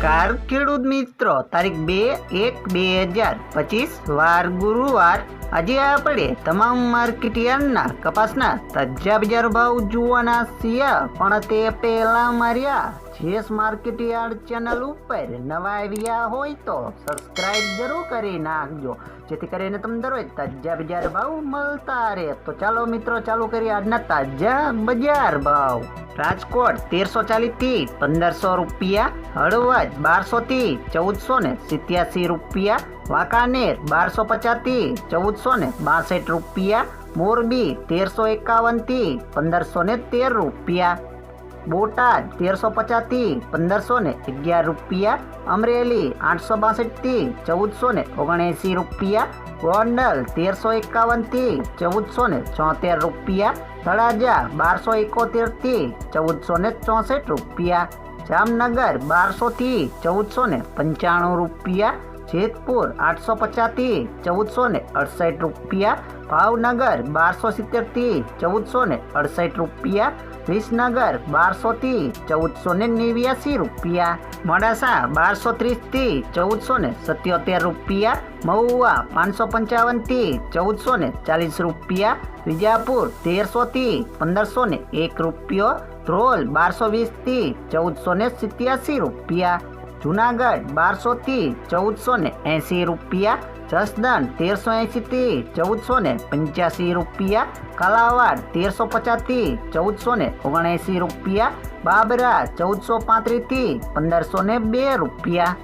નમસ્કાર ખેડૂત મિત્રો, તારીખ 2/1/2025 વાર ગુરુવાર। આજે આપણે તમામ માર્કેટ યાર્ડના કપાસના તાજા બજાર ભાવ જોવાના છીએ, પણ તે પહેલા માર્યા જેસ માર્કેટ યાર્ડ ચેનલ ઉપર નવા આવ્યા હોય તો સબસ્ક્રાઇબ જરૂર કરી નાખજો, જેથી કરીને તમને દરરોજ તાજા બજાર ભાવ મળતા રહે। તો ચાલો મિત્રો, ચાલુ કરીએ આજના તાજા બજાર ભાવ। રાજકોટ 1340 થી 1500 રૂપિયા, હળવદ 1200 થી 1487 રૂપિયા, વાંકાનેર 1250 થી 1462 રૂપિયા, મોરબી 1351 થી 1513 રૂપિયા, બોટાદ 1350 થી 1511 રૂપિયા, અમરેલી 862 થી 1479 રૂપિયા, ગોંડલ 1351 થી 1476 રૂપિયા, તળાજા 1271 થી 1464 રૂપિયા, જામનગર 1200 થી 1495 રૂપિયા, જેતપુર 850 થી 1468 રૂપિયા, ભાવનગર 1270 થી 1468 રૂપિયા, વિસનગર 1200 થી 1489 રૂપિયા, મોડાસા 1230 થી 1477 રૂપિયા, મહુવા 555 થી 1440 રૂપિયા, વિજાપુર 1300 થી 1501 રૂપિયો, ધ્રોલ 1220 થી 1487 રૂપિયા, જુનાગઢ 1200 થી 1480 રૂપિયા, જસદણ 1380 થી 1485 રૂપિયા, કાલાવાડ 1350 થી 1479 રૂપિયા, બાબરા 1435 થી 1502 રૂપિયા।